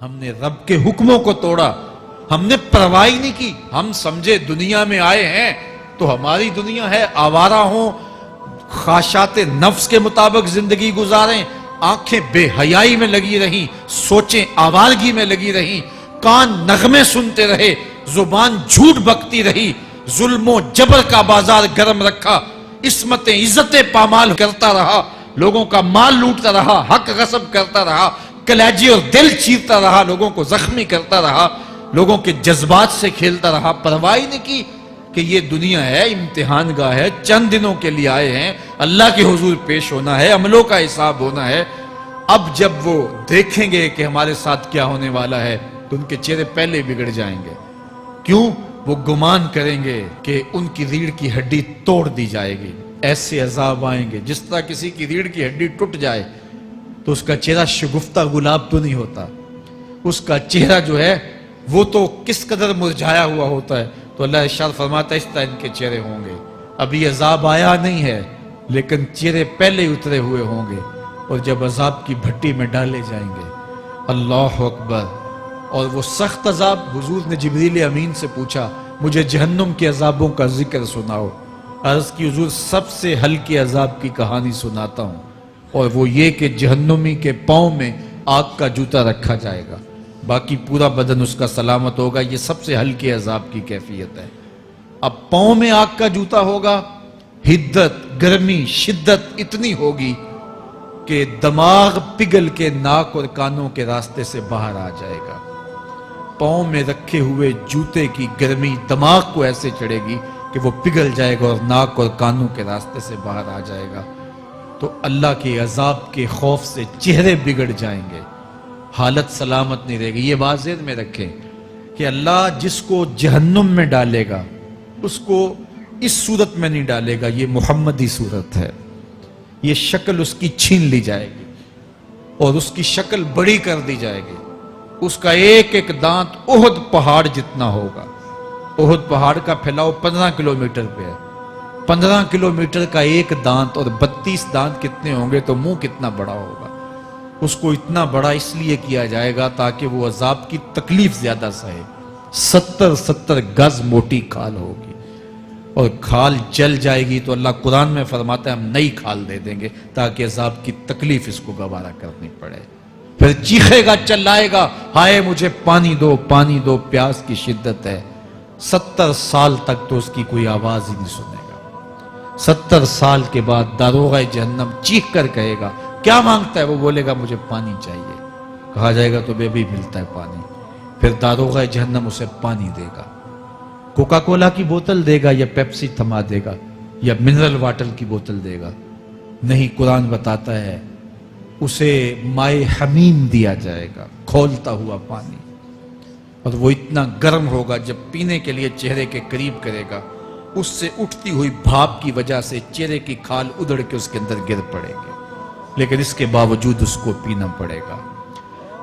ہم نے رب کے حکموں کو توڑا، ہم نے پرواہ ہی نہیں کی۔ ہم سمجھے دنیا میں آئے ہیں تو ہماری دنیا ہے، آوارہ ہوں، خواہشات نفس کے مطابق زندگی گزاریں، آنکھیں بے حیائی میں لگی رہیں، سوچیں آوارگی میں لگی رہیں، کان نغمے سنتے رہے، زبان جھوٹ بکتی رہی، ظلم و جبر کا بازار گرم رکھا، عصمتیں عزتیں پامال کرتا رہا، لوگوں کا مال لوٹتا رہا، حق غصب کرتا رہا، کلیجے اور دل چیرتا رہا، لوگوں کو زخمی کرتا رہا، لوگوں کے جذبات سے کھیلتا رہا، پرواہ نہیں کی کہ یہ دنیا ہے، امتحان گاہ ہے، چند دنوں کے لیے آئے ہیں، اللہ کے حضور پیش ہونا ہے، عملوں کا حساب ہونا ہے۔ اب جب وہ دیکھیں گے کہ ہمارے ساتھ کیا ہونے والا ہے تو ان کے چہرے پہلے بگڑ جائیں گے۔ کیوں؟ وہ گمان کریں گے کہ ان کی ریڑھ کی ہڈی توڑ دی جائے گی، ایسے عذاب آئیں گے جس طرح کسی کی ریڑھ کی ہڈی ٹوٹ جائے تو اس کا چہرہ شگفتہ گلاب تو نہیں ہوتا، اس کا چہرہ جو ہے وہ تو کس قدر مرجھایا ہوا ہوتا ہے۔ تو اللہ ارشاد فرماتا ہے اس طرح ان کے چہرے ہوں گے۔ ابھی عذاب آیا نہیں ہے لیکن چہرے پہلے اترے ہوئے ہوں گے، اور جب عذاب کی بھٹی میں ڈالے جائیں گے، اللہ اکبر، اور وہ سخت عذاب، حضور نے جبریل امین سے پوچھا مجھے جہنم کے عذابوں کا ذکر سناؤ۔ عرض کی حضور سب سے ہلکے عذاب کی کہانی سناتا ہوں، اور وہ یہ کہ جہنمی کے پاؤں میں آگ کا جوتا رکھا جائے گا، باقی پورا بدن اس کا سلامت ہوگا۔ یہ سب سے ہلکے عذاب کی کیفیت ہے۔ اب پاؤں میں آگ کا جوتا ہوگا، حدت، گرمی، شدت اتنی ہوگی کہ دماغ پگھل کے ناک اور کانوں کے راستے سے باہر آ جائے گا۔ پاؤں میں رکھے ہوئے جوتے کی گرمی دماغ کو ایسے چڑھے گی کہ وہ پگھل جائے گا اور ناک اور کانوں کے راستے سے باہر آ جائے گا۔ تو اللہ کے عذاب کے خوف سے چہرے بگڑ جائیں گے، حالت سلامت نہیں رہے گی۔ یہ بات ذہن میں رکھیں کہ اللہ جس کو جہنم میں ڈالے گا اس کو اس صورت میں نہیں ڈالے گا، یہ محمدی صورت ہے، یہ شکل اس کی چھین لی جائے گی اور اس کی شکل بڑی کر دی جائے گی۔ اس کا ایک ایک دانت احد پہاڑ جتنا ہوگا۔ احد پہاڑ کا پھیلاؤ 15 کلومیٹر پہ ہے، 15 کلومیٹر کا ایک دانت اور 32 دانت کتنے ہوں گے تو منہ کتنا بڑا ہوگا۔ اس کو اتنا بڑا اس لیے کیا جائے گا تاکہ وہ عذاب کی تکلیف زیادہ سہے۔ 70 گز موٹی کھال ہوگی اور کھال جل جائے گی تو اللہ قرآن میں فرماتا ہے ہم نئی کھال دے دیں گے تاکہ عذاب کی تکلیف اس کو گوارا کرنی پڑے۔ پھر چیخے گا، چلائے گا، ہائے مجھے پانی دو، پانی دو، پیاس کی شدت ہے۔ 70 سال تک تو اس کی کوئی آواز ہی نہیں سنے گا۔ 70 سال کے بعد داروغہ جہنم چیخ کر کہے گا کیا مانگتا ہے؟ وہ بولے گا مجھے پانی چاہیے۔ کہا جائے گا تو بے بھی ملتا ہے پانی۔ پھر داروغہ جہنم اسے پانی دے گا، کوکا کولا کی بوتل دے گا یا پیپسی تھما دے گا یا منرل واٹر کی بوتل دے گا؟ نہیں، قرآن بتاتا ہے اسے مائے حمیم دیا جائے گا، کھولتا ہوا پانی، اور وہ اتنا گرم ہوگا جب پینے کے لیے چہرے کے قریب کرے گا اس سے اٹھتی ہوئی بھاپ کی وجہ سے چہرے کی کھال ادھڑ کے اس کے اندر گر پڑے گی، لیکن اس کے باوجود اس کو پینا پڑے گا۔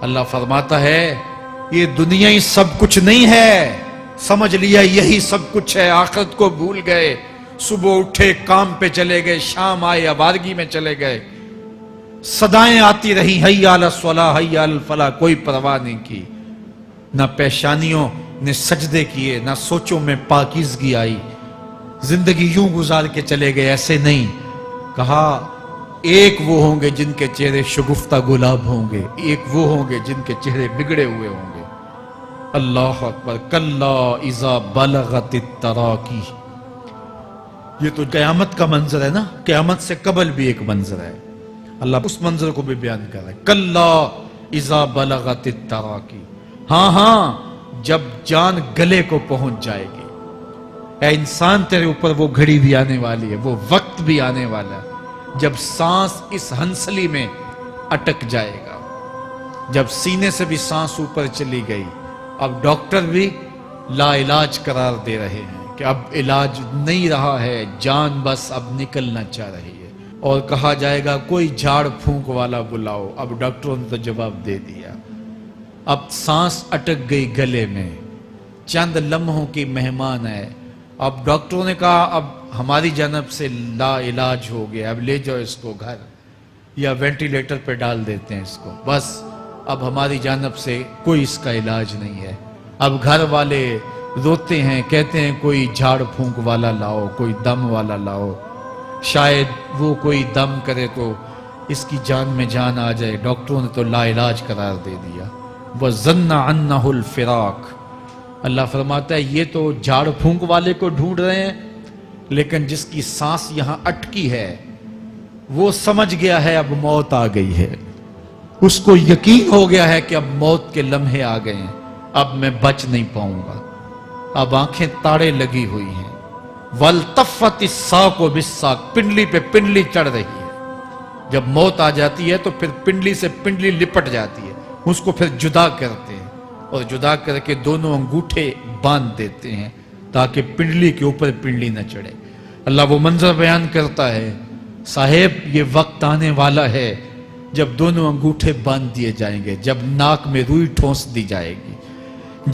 اللہ فرماتا ہے یہ دنیا ہی سب کچھ نہیں ہے، سمجھ لیا یہی سب کچھ ہے، آخرت کو بھول گئے، صبح اٹھے کام پہ چلے گئے، شام آئے آوارگی میں چلے گئے، صدائیں آتی رہی حی علی الصلاح حی علی الفلاح، کوئی پرواہ نہیں کی، نہ پیشانیوں نے سجدے کیے، نہ سوچوں میں پاکیزگی آئی، زندگی یوں گزار کے چلے گئے۔ ایسے نہیں، کہا ایک وہ ہوں گے جن کے چہرے شگفتہ گلاب ہوں گے، ایک وہ ہوں گے جن کے چہرے بگڑے ہوئے ہوں گے۔ اللہ اکبر، کلا اذا بلغت التراقی، یہ تو قیامت کا منظر ہے نا، قیامت سے قبل بھی ایک منظر ہے، اللہ اس منظر کو بھی بیان کر رہا ہے۔ کلا اذا بلغت التراقی، ہاں جب جان گلے کو پہنچ جائے گی۔ اے انسان تیرے اوپر وہ گھڑی بھی آنے والی ہے، وہ وقت بھی آنے والا ہے جب سانس اس ہنسلی میں اٹک جائے گا، جب سینے سے بھی سانس اوپر چلی گئی، اب ڈاکٹر بھی لا علاج قرار دے رہے ہیں کہ اب علاج نہیں رہا ہے، جان بس اب نکلنا چاہ رہی ہے، اور کہا جائے گا کوئی جھاڑ پھونک والا بلاؤ۔ اب ڈاکٹروں نے تو جواب دے دیا، اب سانس اٹک گئی گلے میں، چند لمحوں کی مہمان ہے۔ اب ڈاکٹروں نے کہا اب ہماری جانب سے لا علاج ہو گیا، اب لے جاؤ اس کو گھر، یا وینٹیلیٹر پہ ڈال دیتے ہیں اس کو، بس اب ہماری جانب سے کوئی اس کا علاج نہیں ہے. اب گھر والے روتے ہیں, کہتے ہیں کوئی جھاڑ پھونک والا لاؤ, کوئی دم والا لاؤ, شاید وہ کوئی دم کرے تو اس کی جان میں جان آ جائے. ڈاکٹروں نے تو لا علاج قرار دے دیا. وَظَنَّ عَنَّهُ الْفِرَاقُ. اللہ فرماتا ہے یہ تو جھاڑ پھونک والے کو ڈھونڈ رہے ہیں, لیکن جس کی سانس یہاں اٹکی ہے وہ سمجھ گیا ہے اب موت آ گئی ہے. اس کو یقین ہو گیا ہے کہ اب موت کے لمحے آ گئے ہیں, اب میں بچ نہیں پاؤں گا. اب آنکھیں تاڑے لگی ہوئی ہیں. وَالْتَفَّتِ السَّاقُ بِالسَّاقِ. پنڈلی پہ پنڈلی چڑھ رہی ہے. جب موت آ جاتی ہے تو پھر پنڈلی سے پنڈلی لپٹ جاتی ہے, اس کو پھر جدا کرتے ہیں اور جدا کر کے دونوں انگوٹھے باندھ دیتے ہیں تاکہ پنڈلی کے اوپر پنڈلی نہ چڑھے. اللہ وہ منظر بیان کرتا ہے, صاحب یہ وقت آنے والا ہے جب دونوں انگوٹھے باندھ دیے جائیں گے, جب ناک میں روئی ٹھونس دی جائے گی,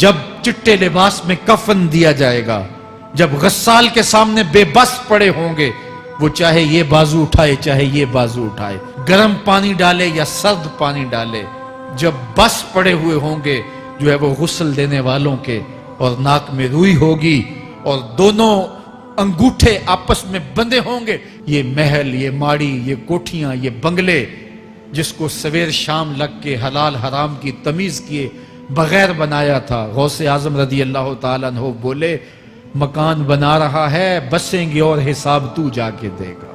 جب چٹے لباس میں کفن دیا جائے گا, جب غسال کے سامنے بے بس پڑے ہوں گے, وہ چاہے یہ بازو اٹھائے چاہے یہ بازو اٹھائے, گرم پانی ڈالے یا سرد پانی ڈالے, جب بس پڑے ہوئے ہوں گے جو ہے وہ غسل دینے والوں کے, اور ناک میں روئی ہوگی اور دونوں انگوٹھے آپس میں بندھے ہوں گے. یہ محل, یہ ماڑی, یہ کوٹھیاں, یہ بنگلے جس کو سویر شام لگ کے حلال حرام کی تمیز کیے بغیر بنایا تھا. غوث اعظم رضی اللہ تعالیٰ عنہ بولے مکان بنا رہا ہے, بسیں گے اور حساب تو جا کے دے گا,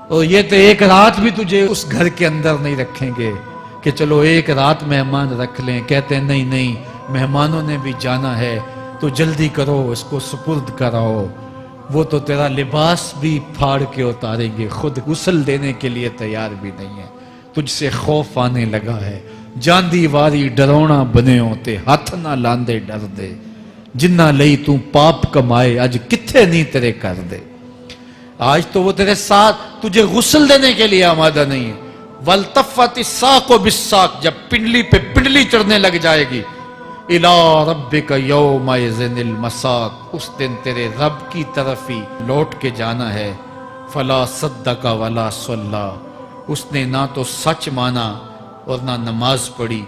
اور یہ تو ایک رات بھی تجھے اس گھر کے اندر نہیں رکھیں گے کہ چلو ایک رات مہمان رکھ لیں. کہتے ہیں نہیں نہیں, مہمانوں نے بھی جانا ہے تو جلدی کرو, اس کو سپرد کراؤ. وہ تو تیرا لباس بھی پھاڑ کے اتاریں گے, خود غسل دینے کے لیے تیار بھی نہیں ہے. تجھ سے خوف آنے لگا ہے, جاندی واری ڈرونا بنے ہوتے, ہاتھ نہ لاندے ڈر دے, جنہ لئی تو پاپ کمائے اج کتھے نہیں تیرے کر دے. آج تو وہ تیرے ساتھ تجھے غسل دینے کے لیے آمادہ نہیں ہے. وَالْتَفَّتِ السَّاقُ بِالسَّاقِ. جب پنڈلی پہ پنڈلی چڑھنے لگ جائے گی, إِلَىٰ رَبِّكَ يَوْمَئِذٍ الْمَسَاقُ. اس دن تیرے رب کی طرف ہی لوٹ کے جانا ہے. فَلَا صَدَّقَ وَلَا صَلَّىٰ. اس نے نہ تو سچ مانا اور نہ نماز پڑھی.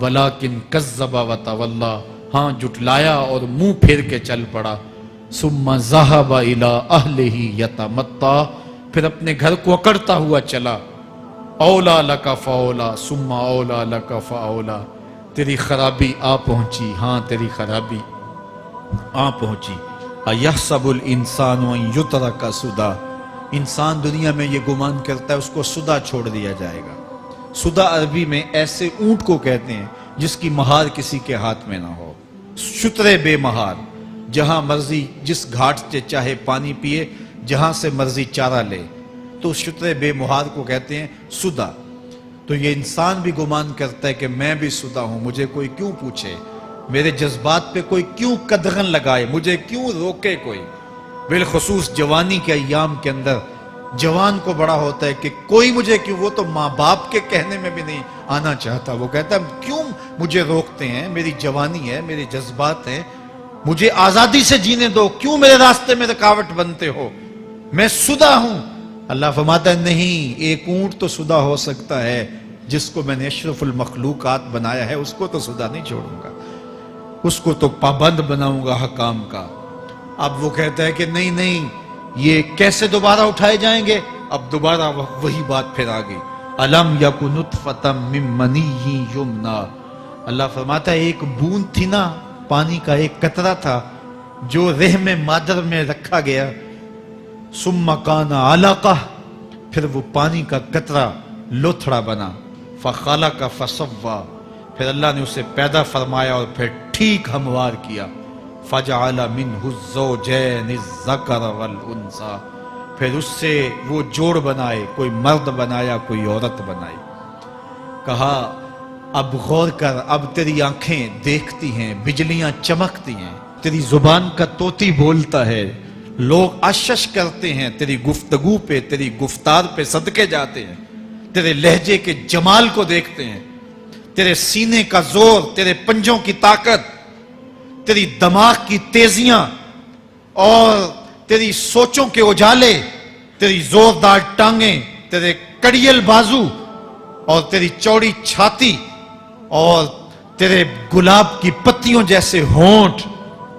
وَلَٰكِنْ كَذَّبَ وَتَوَلَّىٰ. ہاں جھٹلایا اور منہ پھیر کے چل پڑا. ثُمَّ ذَهَبَ إِلَىٰ أَهْلِهِ يَتَمَطَّىٰ. پھر اپنے گھر کو اکڑتا ہوا چلا. اولا لک فاولا ثم اولا لک فاولا. تیری خرابی آ پہنچی, ہاں تیری خرابی آ پہنچی. ایحسب الانسان ان یترک سدی. انسان دنیا میں یہ گمان کرتا ہے اس کو سدا چھوڑ دیا جائے گا. سدا عربی میں ایسے اونٹ کو کہتے ہیں جس کی مہار کسی کے ہاتھ میں نہ ہو. شترے بے مہار, جہاں مرضی جس گھاٹ سے چاہے پانی پیے, جہاں سے مرضی چارہ لے, تو شترے بے مہار کو کہتے ہیں سدا. تو یہ انسان بھی گمان کرتا ہے کہ میں بھی سدا ہوں, مجھے کوئی کیوں پوچھے, میرے جذبات پہ کوئی کیوں قدغن لگائے, مجھے کیوں روکے کوئی. بالخصوص جوانی کے ایام کے اندر جوان کو بڑا ہوتا ہے کہ کوئی مجھے کیوں, وہ تو ماں باپ کے کہنے میں بھی نہیں آنا چاہتا. وہ کہتا ہے کیوں مجھے روکتے ہیں, میری جوانی ہے, میرے جذبات ہیں, مجھے آزادی سے جینے دو, کیوں میرے راستے میں رکاوٹ بنتے ہو, میں سدا ہوں. اللہ فرماتا ہے نہیں, ایک اونٹ تو سدا ہو سکتا ہے, جس کو میں نے اشرف المخلوقات بنایا ہے اس کو تو سدا نہیں چھوڑوں گا, اس کو تو پابند بناؤں گا حکام کا. اب وہ کہتا ہے کہ نہیں نہیں, یہ کیسے دوبارہ اٹھائے جائیں گے. اب دوبارہ وہی بات پھر آ گئی. الم یکن نطفۃ من منی یمنی. اللہ فرماتا ہے ایک بوند تھی نا, پانی کا ایک قطرہ تھا جو رحم مادر میں رکھا گیا. ثم کان علقہ, پھر وہ پانی کا قطرہ لوتھڑا بنا. فخلق فسوی, پھر اللہ نے اسے پیدا فرمایا اور پھر ٹھیک ہموار کیا. فجعل منہ الزوجین الذکر والانثی, پھر اس سے وہ جوڑ بنائے, کوئی مرد بنایا کوئی عورت بنائی. کہا اب غور کر, اب تیری آنکھیں دیکھتی ہیں, بجلیاں چمکتی ہیں, تیری زبان کا طوطی بولتا ہے, لوگ اشش کرتے ہیں تیری گفتگو پہ, تیری گفتار پہ صدقے جاتے ہیں, تیرے لہجے کے جمال کو دیکھتے ہیں, تیرے سینے کا زور, تیرے پنجوں کی طاقت, تیری دماغ کی تیزیاں اور تیری سوچوں کے اجالے, تیری زوردار ٹانگیں, تیرے کڑیل بازو اور تیری چوڑی چھاتی, اور تیرے گلاب کی پتیوں جیسے ہونٹ،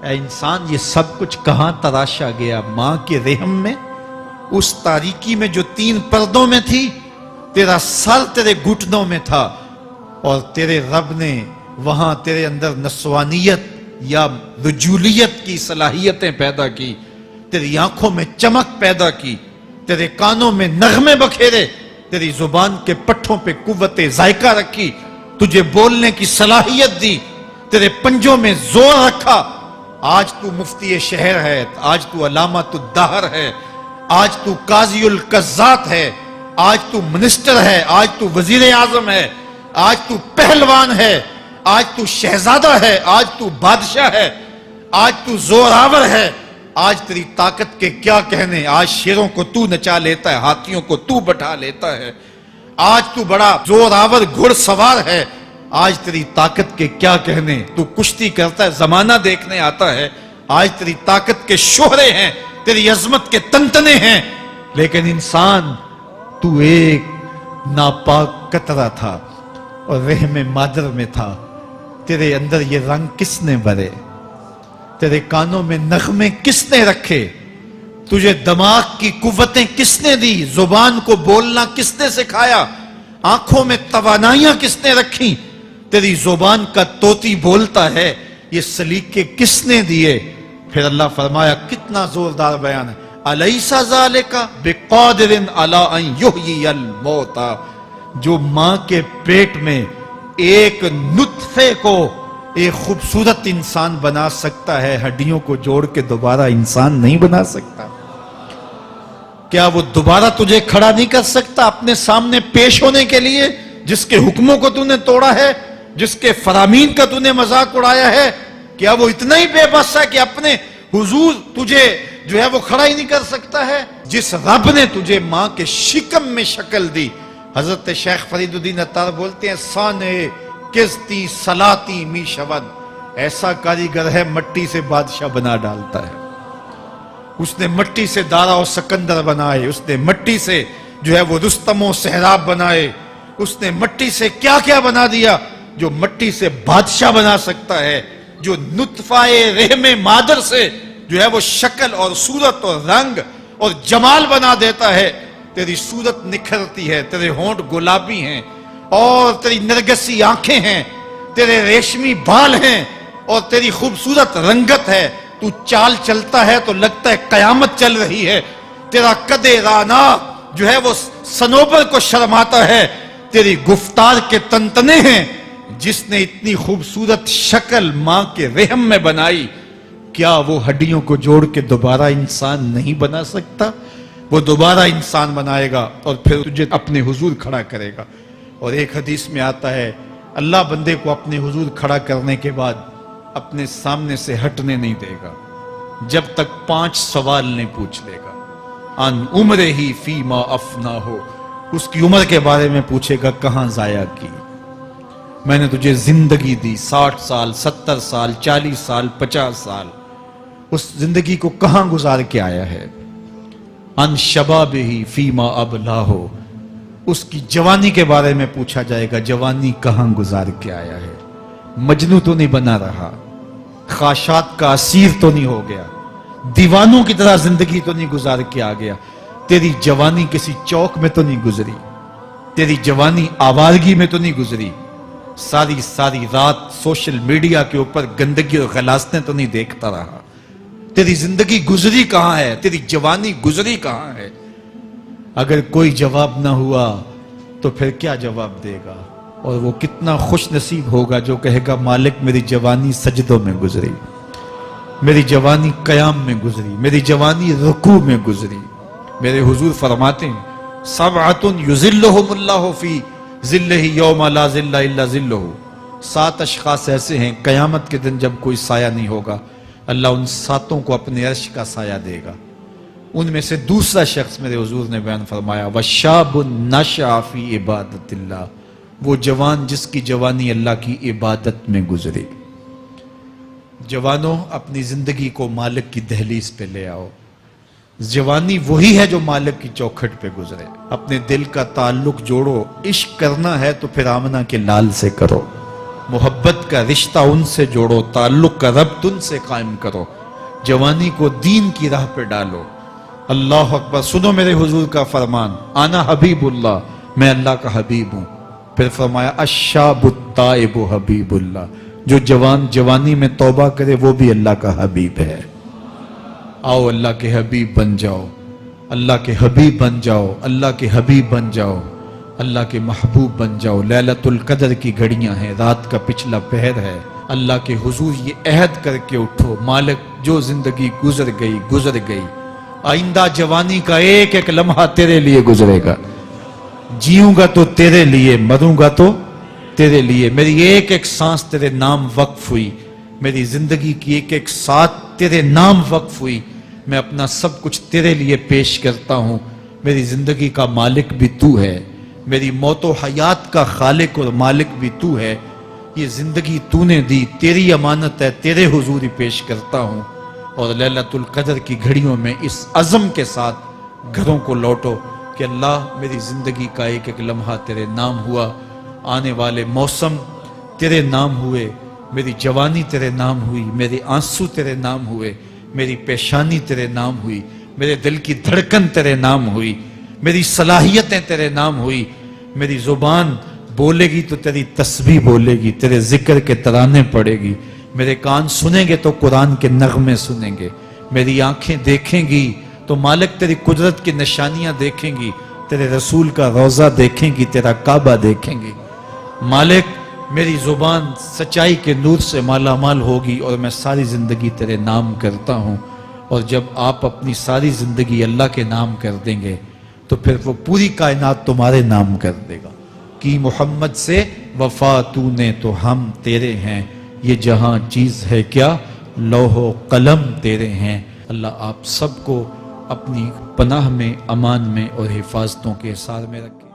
اے انسان یہ سب کچھ کہاں تراشا گیا؟ ماں کے رحم میں، اس تاریکی میں جو 3 پردوں میں تھی، تیرا سر تیرے گھٹنوں میں تھا، اور تیرے رب نے وہاں تیرے اندر نسوانیت یا رجولیت کی صلاحیتیں پیدا کی، تیری آنکھوں میں چمک پیدا کی، تیرے کانوں میں نغمے بکھیرے، تیری زبان کے پٹھوں پہ قوت ذائقہ رکھی، تجھے بولنے کی صلاحیت دی، تیرے پنجوں میں زور رکھا۔ آج تو مفتی شہر ہے، آج تو علامۃ الدہر ہے، آج تو قاضی القضات ہے، آج تو منسٹر ہے، آج تو وزیر اعظم ہے، آج تو پہلوان ہے، آج تو شہزادہ ہے، آج تو بادشاہ ہے، آج تو زوراور ہے، آج تیری طاقت کے کیا کہنے؟ آج شیروں کو تو نچا لیتا ہے، ہاتھیوں کو تو بٹھا لیتا ہے، آج تو بڑا زوراور گھڑ سوار ہے، آج تیری طاقت کے کیا کہنے؟ تو کشتی کرتا ہے، زمانہ دیکھنے آتا ہے، آج تیری طاقت کے شوہرے ہیں، تیری عظمت کے تنتنے ہیں، لیکن انسان تو ایک ناپاک قطرہ تھا اور رحم مادر میں تھا۔ تیرے اندر یہ رنگ کس نے بھرے؟ تیرے کانوں میں نغمے کس نے رکھے؟ تجھے دماغ کی قوتیں کس نے دی؟ زبان کو بولنا کس نے سکھایا؟ آنکھوں میں توانائیاں کس نے رکھی؟ تیری زبان کا طوطی بولتا ہے، یہ سلیقے کس نے دیے؟ پھر اللہ فرمایا، کتنا زوردار بیان ہے، الیس ذالک بقادر علی ان یحیی الموتى، جو ماں کے پیٹ میں ایک نطفے کو ایک خوبصورت انسان بنا سکتا ہے، ہڈیوں کو جوڑ کے دوبارہ انسان نہیں بنا سکتا؟ کیا وہ دوبارہ تجھے کھڑا نہیں کر سکتا اپنے سامنے پیش ہونے کے لیے، جس کے حکموں کو تو نے توڑا ہے، جس کے فرامین کا تو نے مذاق اڑایا ہے؟ کیا وہ اتنا ہی بے بس ہے کہ اپنے حضور تجھے جو ہے وہ کھڑا ہی نہیں کر سکتا ہے؟ جس رب نے تجھے ماں کے شکم میں شکل دی، حضرت شیخ فرید الدین عطار بولتے ہیں، سانے کستی سلاتی می شود، ایسا کاریگر ہے مٹی سے بادشاہ بنا ڈالتا ہے۔ اس نے مٹی سے دارا و سکندر بنائے، اس نے مٹی سے جو ہے وہ رستم و سہراب بنائے، اس نے مٹی سے کیا کیا بنا دیا، جو مٹی سے بادشاہ بنا سکتا ہے، جو نطفہ رحم مادر سے جو ہے وہ شکل اور صورت اور رنگ اور جمال بنا دیتا ہے۔ تیری صورت نکھرتی ہے، تیرے ہونٹ گلابی ہیں، اور تیری نرگسی آنکھیں ہیں، تیرے ریشمی بال ہیں، اور تیری خوبصورت رنگت ہے، تو چال چلتا ہے تو لگتا ہے قیامت چل رہی ہے، تیرا قد رانا جو ہے وہ صنوبر کو شرماتا ہے، تیری گفتار کے تنتنے ہیں۔ جس نے اتنی خوبصورت شکل ماں کے رحم میں بنائی، کیا وہ ہڈیوں کو جوڑ کے دوبارہ انسان نہیں بنا سکتا؟ وہ دوبارہ انسان بنائے گا اور پھر تجھے اپنے حضور کھڑا کرے گا۔ اور ایک حدیث میں آتا ہے، اللہ بندے کو اپنے حضور کھڑا کرنے کے بعد اپنے سامنے سے ہٹنے نہیں دے گا جب تک 5 سوال نہیں پوچھ لے گا۔ ان عمرہ ہی فیما افنا ہو، اس کی عمر کے بارے میں پوچھے گا، کہاں ضائع کی؟ میں نے تجھے زندگی دی، 60 سال 70 سال 40 سال 50 سال، اس زندگی کو کہاں گزار کے آیا ہے؟ ان شبابہ ہی فیما ابلا ہو، اس کی جوانی کے بارے میں پوچھا جائے گا، جوانی کہاں گزار کے آیا ہے؟ مجنوں تو نہیں بنا رہا، خواہشات کا اسیر تو نہیں ہو گیا، دیوانوں کی طرح زندگی تو نہیں گزار کے آ گیا؟ تیری جوانی کسی چوک میں تو نہیں گزری، تیری جوانی آوارگی میں تو نہیں گزری، ساری رات سوشل میڈیا کے اوپر گندگی اور غلاظتیں تو نہیں دیکھتا رہا؟ تیری زندگی گزری کہاں ہے؟ تیری جوانی گزری کہاں ہے؟ اگر کوئی جواب نہ ہوا تو پھر کیا جواب دے گا؟ اور وہ کتنا خوش نصیب ہوگا جو کہے گا، مالک میری جوانی سجدوں میں گزری، میری جوانی قیام میں گزری، میری جوانی رکوع میں گزری۔ میرے حضور فرماتے ہیں، سبعۃ یظلھم اللہ فی ظلہ یوم لا ظل الا ظلہ، 7 اشخاص ایسے ہیں قیامت کے دن جب کوئی سایہ نہیں ہوگا، اللہ ان 7 کو اپنے عرش کا سایہ دے گا۔ ان میں سے دوسرا شخص میرے حضور نے بیان فرمایا، وَشَابٌ نَشَأَ فِي عِبَادَةِ اللَّهِ، وہ جوان جس کی جوانی اللہ کی عبادت میں گزرے۔ جوانوں، اپنی زندگی کو مالک کی دہلیز پہ لے آؤ۔ جوانی وہی ہے جو مالک کی چوکھٹ پہ گزرے۔ اپنے دل کا تعلق جوڑو، عشق کرنا ہے تو پھر آمنہ کے لال سے کرو۔ محبت کا رشتہ ان سے جوڑو، تعلق کا ربط ان سے قائم کرو، جوانی کو دین کی راہ پہ ڈالو۔ اللہ اکبر۔ سنو میرے حضور کا فرمان، آنا حبیب اللہ، میں اللہ کا حبیب ہوں۔ پھر فرمایا الشاب التائب حبیب اللہ، جو جوان جوانی میں توبہ کرے وہ بھی اللہ کا حبیب ہے۔ آؤ اللہ کے حبیب بن جاؤ، اللہ کے حبیب بن جاؤ، اللہ کے حبیب بن جاؤ، اللہ کے محبوب بن جاؤ۔ لیلۃ القدر کی گھڑیاں ہیں، رات کا پچھلا پہر ہے، اللہ کے حضور یہ عہد کر کے اٹھو، مالک جو زندگی گزر گئی، آئندہ جوانی کا ایک ایک لمحہ تیرے لیے گزرے گا، جیوں گا تو تیرے لیے، مروں گا تو تیرے لیے، میری ایک ایک سانس تیرے نام وقف ہوئی، میری زندگی کی ایک ایک ساتھ تیرے نام وقف ہوئی، میں اپنا سب کچھ تیرے لیے پیش کرتا ہوں۔ میری زندگی کا مالک بھی تو ہے، میری موت و حیات کا خالق اور مالک بھی تو ہے، یہ زندگی تو نے دی، تیری امانت ہے، تیرے حضور ہی پیش کرتا ہوں۔ اور لیلۃ القدر کی گھڑیوں میں اس عزم کے ساتھ گھروں کو لوٹو کہ اللہ میری زندگی کا ایک ایک لمحہ تیرے نام ہوا، آنے والے موسم تیرے نام ہوئے، میری جوانی تیرے نام ہوئی، میرے آنسو تیرے نام ہوئے، میری پیشانی تیرے نام ہوئی، میرے دل کی دھڑکن تیرے نام ہوئی، میری صلاحیتیں تیرے نام ہوئی، میری زبان بولے گی تو تیری تسبیح بولے گی، تیرے ذکر کے ترانے پڑے گی، میرے کان سنیں گے تو قرآن کے نغمے سنیں گے، میری آنکھیں دیکھیں گی تو مالک تیری قدرت کی نشانیاں دیکھیں گی، تیرے رسول کا روضہ دیکھیں گی، تیرا کعبہ دیکھیں گی۔ مالک میری زبان سچائی کے نور سے مالا مال ہوگی اور میں ساری زندگی تیرے نام کرتا ہوں۔ اور جب آپ اپنی ساری زندگی اللہ کے نام کر دیں گے تو پھر وہ پوری کائنات تمہارے نام کر دے گا۔ کی محمد سے وفا تو نے تو ہم تیرے ہیں، یہ جہاں چیز ہے کیا لوح و قلم تیرے ہیں۔ اللہ آپ سب کو اپنی پناہ میں، امان میں اور حفاظتوں کے حصار میں رکھے۔